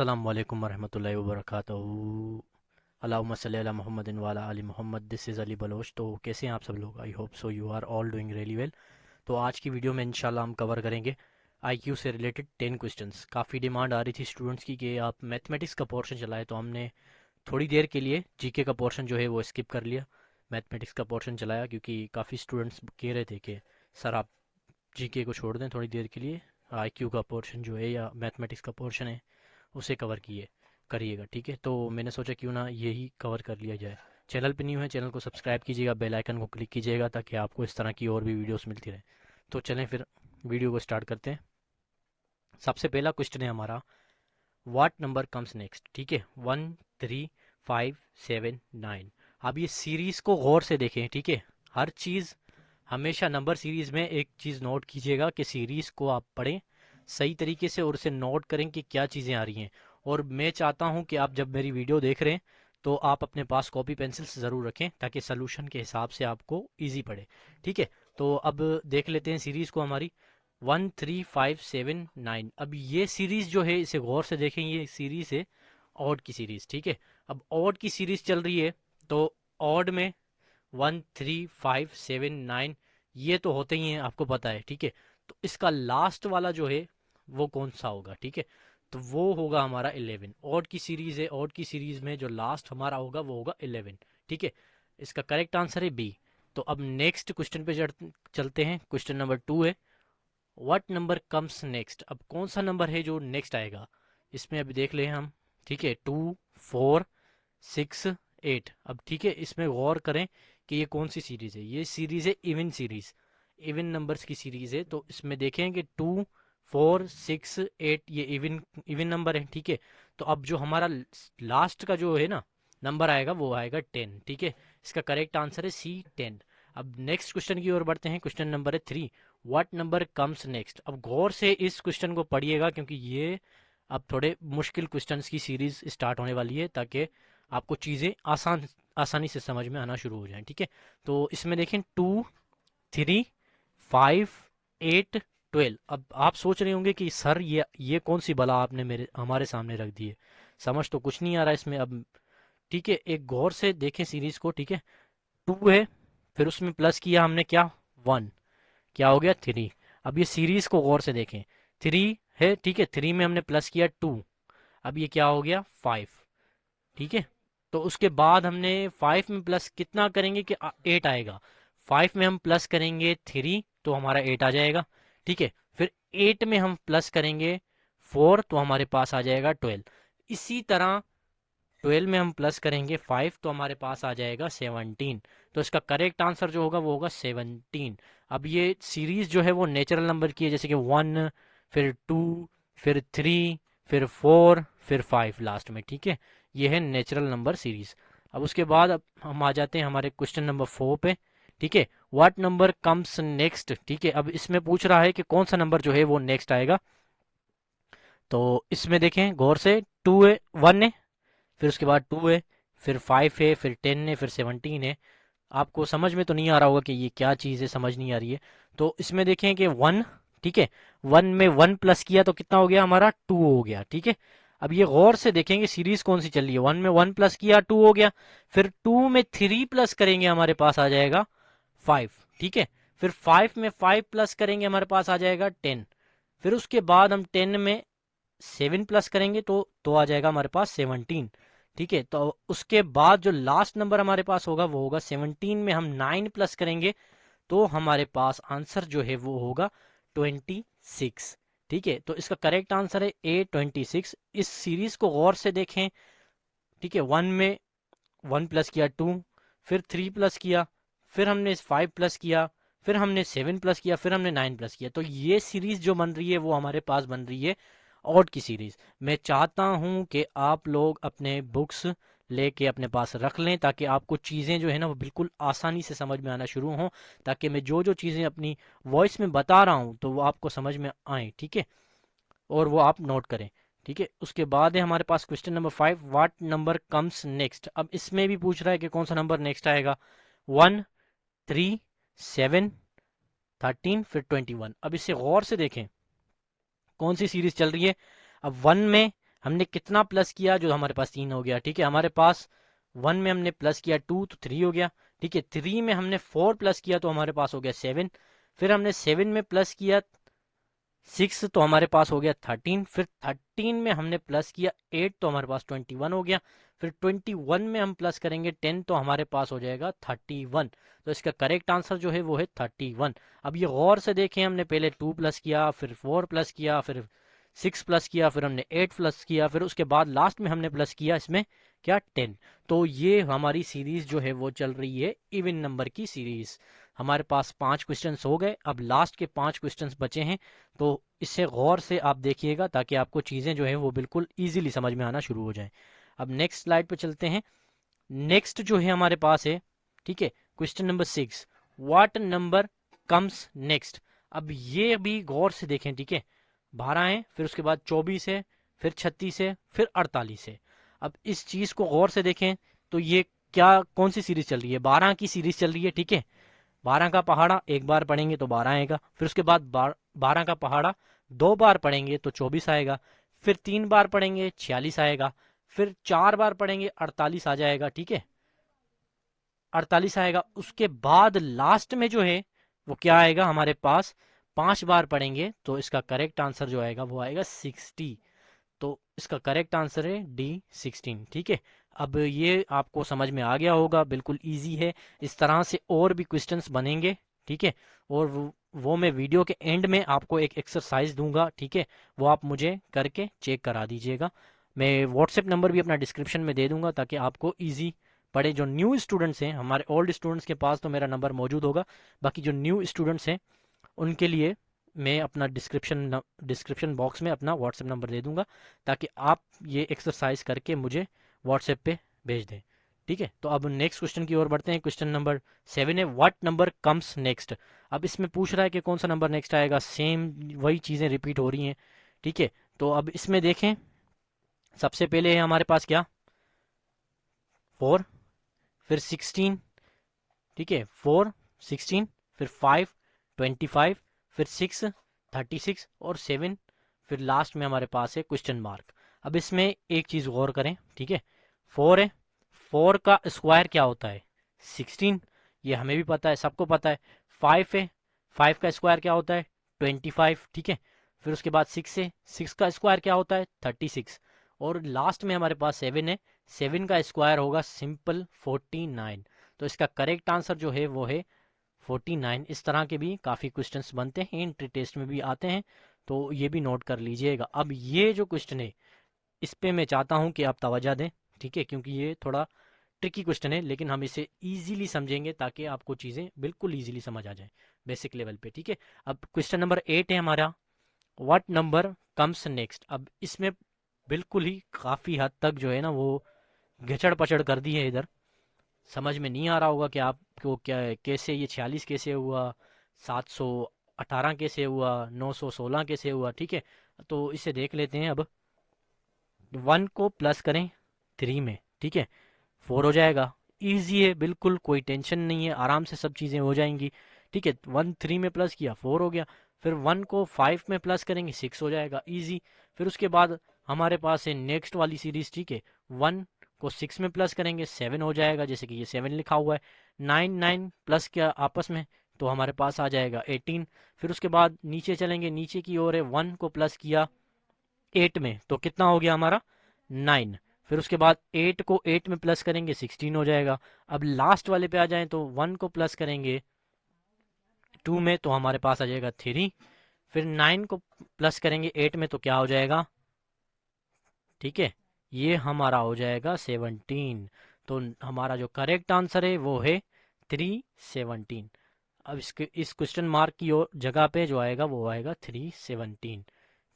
अस्सलाम वालेकुम वरहमतुल्लाहि वबरकातुहू। अल्लाहुम्मा सल्ली अला मुहम्मदिन व अला आलि मोहम्मद। This is Ali Baloch. तो कैसे हैं आप सब लोग? I hope so you are all doing really well. तो आज की वीडियो में इंशाल्लाह हम कवर करेंगे आईक्यू से रिलेटेड 10 क्वेश्चंस। काफ़ी डिमांड आ रही थी स्टूडेंट्स की कि आप मैथमेटिक्स का पोर्शन चलाएं, तो हमने थोड़ी देर के लिए जीके का पोर्शन जो है वो स्किप कर लिया, मैथमेटिक्स का पोर्शन चलाया, क्योंकि काफ़ी स्टूडेंट्स कह रहे थे कि सर आप जीके को छोड़ दें थोड़ी देर के लिए, आईक्यू का पोर्शन जो है या मैथमेटिक्स का पोर्शन है उसे कवर किए करिएगा। ठीक है, तो मैंने सोचा क्यों ना यही कवर कर लिया जाए। चैनल पे न्यू है, चैनल को सब्सक्राइब कीजिएगा, बेल आइकन को क्लिक कीजिएगा ताकि आपको इस तरह की और भी वीडियोस मिलती रहे। तो चलें फिर वीडियो को स्टार्ट करते हैं। सबसे पहला क्वेश्चन है हमारा, व्हाट नंबर कम्स नेक्स्ट। ठीक है, 1 3 5 7 9। अब ये सीरीज को गौर से देखें। ठीक है, हर चीज़ हमेशा नंबर सीरीज में एक चीज़ नोट कीजिएगा कि सीरीज को आप पढ़ें सही तरीके से और उसे नोट करें कि क्या चीज़ें आ रही हैं। और मैं चाहता हूं कि आप जब मेरी वीडियो देख रहे हैं तो आप अपने पास कॉपी पेंसिल्स ज़रूर रखें ताकि सोल्यूशन के हिसाब से आपको इजी पड़े। ठीक है, तो अब देख लेते हैं सीरीज को हमारी 1 3 5 7 9। अब ये सीरीज जो है इसे गौर से देखें, ये सीरीज है ऑड की सीरीज। ठीक है, अब ऑड की सीरीज चल रही है तो ऑड में 1 3 5 7 9 ये तो होते ही हैं, आपको पता है। ठीक है, तो इसका लास्ट वाला जो है वो कौन सा होगा? ठीक है, तो वो होगा हमारा 11। ऑड की सीरीज है, ऑड की सीरीज में जो लास्ट हमारा होगा वो होगा 11। ठीक है, इसका करेक्ट आंसर है बी। तो अब नेक्स्ट क्वेश्चन पे चलते हैं। क्वेश्चन नंबर 2 है, व्हाट नंबर कम्स नेक्स्ट। अब कौन सा नंबर है जो नेक्स्ट आएगा इसमें? अभी देख ले हम। ठीक है, 2 4 6 8। अब ठीक है, इसमें गौर करें कि ये कौन सी सीरीज है। ये सीरीज है इवन सीरीज, इवन नंबर्स की सीरीज है। तो इसमें देखें कि 2 4 6 8 ये इवन इवन नंबर है। ठीक है, तो अब जो हमारा लास्ट का जो है ना नंबर आएगा वो आएगा 10। ठीक है, इसका करेक्ट आंसर है सी 10। अब नेक्स्ट क्वेश्चन की ओर बढ़ते हैं। क्वेश्चन नंबर है 3, व्हाट नंबर कम्स नेक्स्ट। अब गौर से इस क्वेश्चन को पढ़िएगा क्योंकि ये अब थोड़े मुश्किल क्वेश्चंस की सीरीज स्टार्ट होने वाली है ताकि आपको चीज़ें आसानी से समझ में आना शुरू हो जाएं। ठीक है, तो इसमें देखें 2 3 5 8 12। अब आप सोच रहे होंगे कि सर ये कौन सी बला आपने मेरे हमारे सामने रख दी है, समझ तो कुछ नहीं आ रहा इसमें। अब ठीक है, एक गौर से देखें सीरीज को। ठीक है, 2 है, फिर उसमें प्लस किया हमने क्या, 1, क्या हो गया 3। अब ये सीरीज को गौर से देखें, 3 है। ठीक है, 3 में हमने प्लस किया 2, अब ये क्या हो गया 5। ठीक है, तो उसके बाद हमने 5 में प्लस कितना करेंगे कि 8 आएगा। 5 में हम प्लस करेंगे 3 तो हमारा 8 आ जाएगा। ठीक है, फिर 8 में हम प्लस करेंगे 4 तो हमारे पास आ जाएगा 12। इसी तरह 12 में हम प्लस करेंगे 5 तो हमारे पास आ जाएगा 17। तो इसका करेक्ट आंसर जो होगा वो होगा 17। अब ये सीरीज जो है वो नेचुरल नंबर की है, जैसे कि 1, फिर 2, फिर 3, फिर 4, फिर 5 लास्ट में। ठीक है, ये है नेचुरल नंबर सीरीज। अब उसके बाद अब हम आ जाते हैं हमारे क्वेश्चन नंबर 4 पे। ठीक है, व्हाट नंबर कम्स नेक्स्ट। ठीक है, अब इसमें पूछ रहा है कि कौन सा नंबर जो है वो नेक्स्ट आएगा। तो इसमें देखें गौर से, 2 है, 1 है, फिर उसके बाद 2 है, फिर 5 है, फिर 10 है, फिर 17 है। आपको समझ में तो नहीं आ रहा होगा कि ये क्या चीज़ है, समझ नहीं आ रही है। तो इसमें देखें कि 1। ठीक है, 1 में 1 प्लस किया तो कितना हो गया हमारा 2 हो गया। ठीक है, अब ये गौर से देखेंगे सीरीज कौन सी चल रही है। 1 में 1 प्लस किया 2 हो गया, फिर 2 में 3 प्लस करेंगे हमारे पास आ जाएगा 5। ठीक है, फिर 5 में 5 प्लस करेंगे हमारे पास आ जाएगा 10। फिर उसके बाद हम 10 में 7 प्लस करेंगे तो आ जाएगा हमारे पास 17। ठीक है, तो उसके बाद जो लास्ट नंबर हमारे पास होगा वो होगा 17 में हम 9 प्लस करेंगे तो हमारे पास आंसर जो है वो होगा 26। ठीक है, तो इसका करेक्ट आंसर है ए 26। इस सीरीज को गौर से देखें। ठीक है, 1 में 1 प्लस किया 2, फिर 3 प्लस किया, फिर हमने 5 प्लस किया, फिर हमने 7 प्लस किया, फिर हमने 9 प्लस किया। तो ये सीरीज जो बन रही है वो हमारे पास बन रही है ऑड की सीरीज। मैं चाहता हूं कि आप लोग अपने बुक्स लेके अपने पास रख लें ताकि आपको चीज़ें जो है ना वो बिल्कुल आसानी से समझ में आना शुरू हों, ताकि मैं जो जो चीज़ें अपनी वॉइस में बता रहा हूं तो वो आपको समझ में आए। ठीक है, और वो आप नोट करें। ठीक है, उसके बाद है हमारे पास question number 5, what number comes next. अब इसमें भी पूछ रहा है कि कौन सा नंबर नेक्स्ट आएगा। 1 3 7 13 फिर 21। अब इसे गौर से देखें कौन सी सीरीज चल रही है। अब 1 में हमने कितना प्लस किया, जो हमारे पास 3 हो गया, ठीक है। हमारे पास 1 में हमने प्लस किया 2 तो 3 हो गया, ठीक है। 3 में हमने 4 प्लस किया तो हमारे पास हो गया 7। फिर हमने 7 में प्लस किया 6 तो हमारे पास हो गया 13। फिर 13 में हमने प्लस किया 8 तो हमारे पास 21 हो गया। फिर 21 में हम प्लस करेंगे 10 तो हमारे पास हो जाएगा 31। तो इसका करेक्ट आंसर जो है वो है 31। अब ये गौर से देखें, हमने पहले 2 प्लस किया, फिर 4 प्लस किया, फिर 6 प्लस किया, फिर हमने 8 प्लस किया, फिर उसके बाद लास्ट में हमने प्लस किया इसमें क्या 10। तो ये हमारी सीरीज जो है वो चल रही है इवन नंबर की सीरीज। हमारे पास 5 क्वेश्चंस हो गए, अब लास्ट के 5 क्वेश्चंस बचे हैं। तो इससे गौर से आप देखिएगा ताकि आपको चीज़ें जो है वो बिल्कुल इजीली समझ में आना शुरू हो जाए। अब नेक्स्ट स्लाइड पे चलते हैं। नेक्स्ट जो है हमारे पास है, ठीक है, question number 6, what number comes next. अब ये भी गौर से देखें, ठीक है। 12 है, फिर उसके बाद 24 है, फिर 36 है, फिर 48 है। अब इस चीज़ को गौर से देखें तो ये क्या, कौन सी सीरीज चल रही है, 12 की सीरीज चल रही है, ठीक है। 12 का पहाड़ा एक बार पढ़ेंगे तो 12 आएगा, फिर उसके बाद 12 का पहाड़ा 2 बार पढ़ेंगे तो 24 आएगा, फिर 3 बार पढ़ेंगे 46 आएगा, फिर 4 बार पढ़ेंगे 48 आ जाएगा, ठीक है। 48 आएगा। उसके बाद लास्ट में जो है वो क्या आएगा हमारे पास, 5 बार पढ़ेंगे तो इसका करेक्ट आंसर जो आएगा वो आएगा 60। तो इसका करेक्ट आंसर है D16, ठीक है। अब ये आपको समझ में आ गया होगा, बिल्कुल इजी है। इस तरह से और भी क्वेश्चंस बनेंगे, ठीक है। और वो मैं वीडियो के एंड में आपको एक एक्सरसाइज दूंगा, ठीक है। वो आप मुझे करके चेक करा दीजिएगा। मैं व्हाट्सएप नंबर भी अपना डिस्क्रिप्शन में दे दूंगा ताकि आपको ईजी पड़े। जो न्यू स्टूडेंट्स हैं, हमारे ओल्ड स्टूडेंट्स के पास तो मेरा नंबर मौजूद होगा, बाकी जो न्यू स्टूडेंट्स हैं उनके लिए मैं अपना डिस्क्रिप्शन बॉक्स में अपना व्हाट्सएप नंबर दे दूंगा ताकि आप ये एक्सरसाइज करके मुझे व्हाट्सएप पे भेज दें, ठीक है। तो अब नेक्स्ट क्वेश्चन की ओर बढ़ते हैं। क्वेश्चन नंबर 7 है, व्हाट नंबर कम्स नेक्स्ट। अब इसमें पूछ रहा है कि कौन सा नंबर नेक्स्ट आएगा, सेम वही चीज़ें रिपीट हो रही हैं, ठीक है। तो अब इसमें देखें, सबसे पहले है हमारे पास क्या 4, फिर 16, ठीक है, 4 16, फिर 5 25, फिर 6 36 और 7, फिर लास्ट में हमारे पास है क्वेश्चन मार्क। अब इसमें एक चीज़ गौर करें, ठीक है। 4 है, 4 का स्क्वायर क्या होता है 16, ये हमें भी पता है, सबको पता है। 5 है, 5 का स्क्वायर क्या होता है 25, ठीक है। फिर उसके बाद 6 है, 6 का स्क्वायर क्या होता है 36। और लास्ट में हमारे पास 7 है, 7 का स्क्वायर होगा सिंपल 49। तो इसका करेक्ट आंसर जो है वो है 49। इस तरह के भी काफ़ी क्वेश्चंस बनते हैं, एंट्री टेस्ट में भी आते हैं, तो ये भी नोट कर लीजिएगा। अब ये जो क्वेश्चन है इस पे मैं चाहता हूँ कि आप तवज्जो दें, ठीक है, क्योंकि ये थोड़ा ट्रिकी क्वेश्चन है, लेकिन हम इसे इजीली समझेंगे ताकि आपको चीज़ें बिल्कुल इजीली समझ आ जाए बेसिक लेवल पे, ठीक है। अब क्वेश्चन नंबर 8 है हमारा, व्हाट नंबर कम्स नेक्स्ट। अब इसमें बिल्कुल ही काफ़ी हद तक जो है ना वो घचड़ पचड़ कर दी है इधर। समझ में नहीं आ रहा होगा कि आपको क्या है, कैसे ये 46 कैसे हुआ, 718 कैसे हुआ, 916 कैसे हुआ, ठीक है। तो इसे देख लेते हैं। अब 1 को प्लस करें 3 में, ठीक है, 4 हो जाएगा। इजी है बिल्कुल, कोई टेंशन नहीं है, आराम से सब चीज़ें हो जाएंगी, ठीक है। 1 3 में प्लस किया 4 हो गया। फिर 1 को 5 में प्लस करेंगे 6 हो जाएगा, इजी। फिर उसके बाद हमारे पास है नेक्स्ट वाली सीरीज, ठीक है। 1 को 6 में प्लस करेंगे 7 हो जाएगा, जैसे कि ये 7 लिखा हुआ है। 9 9 प्लस किया आपस में तो हमारे पास आ जाएगा 18। फिर उसके बाद नीचे चलेंगे, नीचे की ओर है, 1 को प्लस किया 8 में तो कितना हो गया हमारा 9। फिर उसके बाद 8 को 8 में प्लस करेंगे 16 हो जाएगा। अब लास्ट वाले पे आ जाएं तो 1 को प्लस करेंगे 2 में तो हमारे पास आ जाएगा 3। फिर 9 को प्लस करेंगे 8 में तो क्या हो जाएगा, ठीक है, ये हमारा हो जाएगा 17। तो हमारा जो करेक्ट आंसर है वो है 317। अब इसके इस क्वेश्चन मार्क की जगह पे जो आएगा वो आएगा 317,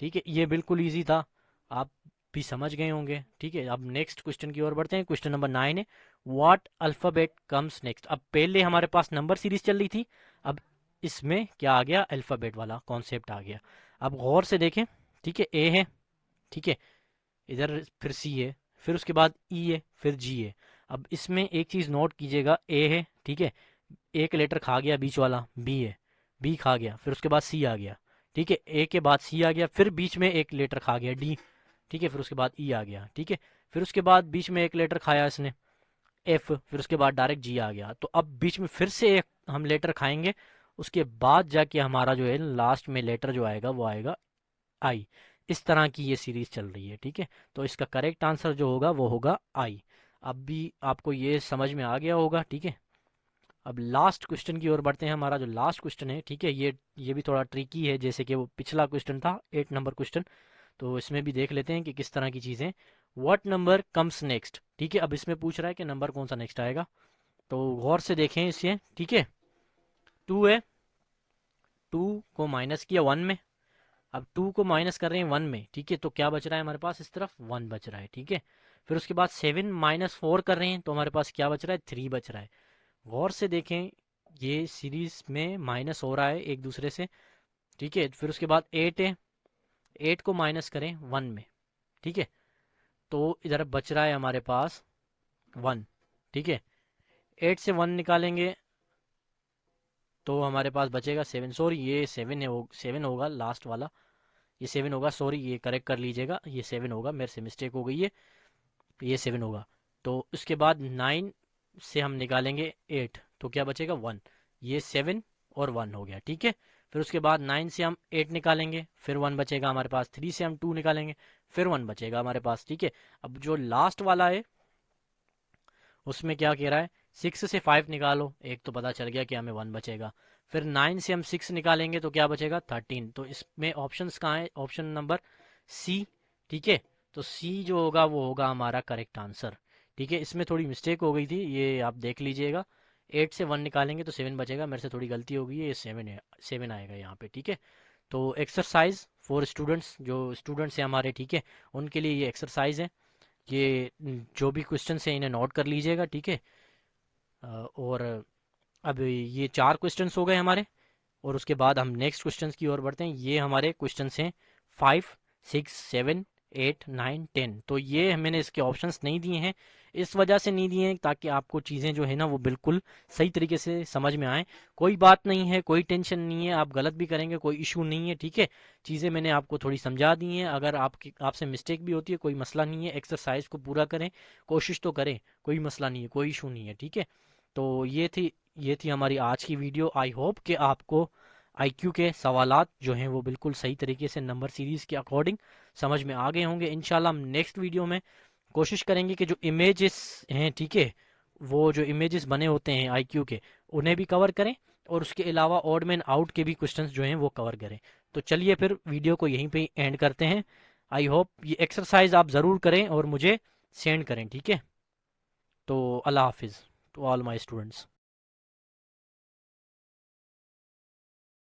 ठीक है। ये बिल्कुल इजी था, आप भी समझ गए होंगे, ठीक है। अब नेक्स्ट क्वेश्चन की ओर बढ़ते हैं। क्वेश्चन नंबर 9 है, व्हाट अल्फाबेट कम्स नेक्स्ट। अब पहले हमारे पास नंबर सीरीज चल रही थी, अब इसमें क्या आ गया, अल्फाबेट वाला कॉन्सेप्ट आ गया। अब गौर से देखें, ठीक है, ए है, ठीक है, इधर फिर सी है, फिर उसके बाद ई है, फिर जी है। अब इसमें एक चीज़ नोट कीजिएगा, ए है, ठीक है, एक लेटर खा गया बीच वाला, बी है, बी खा गया, फिर उसके बाद सी आ गया, ठीक है, ए के बाद सी आ गया, फिर बीच में एक लेटर खा गया डी, ठीक है, फिर उसके बाद ई आ गया, ठीक है, फिर उसके बाद बीच में एक लेटर खाया इसने एफ, फिर उसके बाद डायरेक्ट जी आ गया, तो अब बीच में फिर से एक हम लेटर खाएंगे, उसके बाद जाके हमारा जो है लास्ट में लेटर जो आएगा वो आएगा आई। इस तरह की ये सीरीज चल रही है, ठीक है। तो इसका करेक्ट आंसर जो होगा वो होगा आई। अब भी आपको ये समझ में आ गया होगा, ठीक है। अब लास्ट क्वेश्चन की ओर बढ़ते हैं। हमारा जो लास्ट क्वेश्चन है, ठीक है, ये भी थोड़ा ट्रिकी है, जैसे कि वो पिछला क्वेश्चन था 8 नंबर क्वेश्चन। तो इसमें भी देख लेते हैं कि किस तरह की चीज़ें। व्हाट नंबर कम्स नेक्स्ट, ठीक है, अब इसमें पूछ रहा है कि नंबर कौन सा नेक्स्ट आएगा। तो गौर से देखें इसे, ठीक है। 2 है, 2 को माइनस किया 1 में, अब 2 को माइनस कर रहे हैं 1 में, ठीक है, तो क्या बच रहा है हमारे पास, इस तरफ 1 बच रहा है, ठीक है। फिर उसके बाद 7 माइनस 4 कर रहे हैं, तो हमारे पास क्या बच रहा है, 3 बच रहा है। गौर से देखें, ये सीरीज में माइनस हो रहा है एक दूसरे से, ठीक है। फिर उसके बाद 8 है, 8 को माइनस करें 1 में, ठीक है, तो इधर बच रहा है हमारे पास 1, ठीक है। 8 से 1 निकालेंगे तो हमारे पास बचेगा 7, सॉरी ये 7 है, 7 होगा लास्ट वाला, ये 7 होगा, सॉरी ये करेक्ट कर लीजिएगा, ये 7 होगा, मेरे से मिस्टेक हो गई है, ये 7 होगा। तो उसके बाद 9 से हम निकालेंगे 8, तो क्या बचेगा 1, ये 7 और 1 हो गया, ठीक है। फिर उसके बाद 9 से हम 8 निकालेंगे, फिर 1 बचेगा हमारे पास। 3 से हम 2 निकालेंगे, फिर 1 बचेगा हमारे पास, ठीक है। अब जो लास्ट वाला है उसमें क्या कह रहा है, 6 से 5 निकालो, एक तो पता चल गया कि हमें 1 बचेगा। फिर 9 से हम 6 निकालेंगे तो क्या बचेगा 13। तो इसमें ऑप्शंस कहाँ है, ऑप्शन नंबर सी, ठीक है। तो सी जो होगा वो होगा हमारा करेक्ट आंसर, ठीक है। इसमें थोड़ी मिस्टेक हो गई थी, ये आप देख लीजिएगा। 8 से 1 निकालेंगे तो 7 बचेगा, मेरे से थोड़ी गलती हो गई है, ये 7 है, 7 आएगा यहाँ पे, ठीक है। तो एक्सरसाइज फॉर स्टूडेंट्स, जो स्टूडेंट्स हैं हमारे, ठीक है, उनके लिए ये एक्सरसाइज है। ये जो भी क्वेश्चन है इन्हें नोट कर लीजिएगा, ठीक है। और अब ये 4 क्वेश्चंस हो गए हमारे, और उसके बाद हम नेक्स्ट क्वेश्चंस की ओर बढ़ते हैं। ये हमारे क्वेश्चंस हैं 5, 6, 7, 8, 9, 10। तो ये मैंने इसके ऑप्शंस नहीं दिए हैं, इस वजह से नहीं दिए हैं ताकि आपको चीज़ें जो है ना वो बिल्कुल सही तरीके से समझ में आए। कोई बात नहीं है, कोई टेंशन नहीं है, आप गलत भी करेंगे कोई इशू नहीं है, ठीक है। चीज़ें मैंने आपको थोड़ी समझा दी हैं, अगर आपसे मिस्टेक भी होती है कोई मसला नहीं है, एक्सरसाइज को पूरा करें, कोशिश तो करें, कोई मसला नहीं है, कोई इशू नहीं है, ठीक है। तो ये थी हमारी आज की वीडियो। आई होप कि आपको आईक्यू के सवालात जो हैं वो बिल्कुल सही तरीके से नंबर सीरीज़ के अकॉर्डिंग समझ में आ गए होंगे। इंशाल्लाह हम नेक्स्ट वीडियो में कोशिश करेंगे कि जो इमेजेस हैं, ठीक है, वो जो इमेजेस बने होते हैं आईक्यू के, उन्हें भी कवर करें, और उसके अलावा ऑड मैन आउट के भी क्वेश्चंस जो हैं वो कवर करें। तो चलिए फिर वीडियो को यहीं पे एंड करते हैं। आई होप ये एक्सरसाइज आप ज़रूर करें और मुझे सेंड करें, ठीक है। तो अल्लाह हाफिज़ टू ऑल माई स्टूडेंट्स।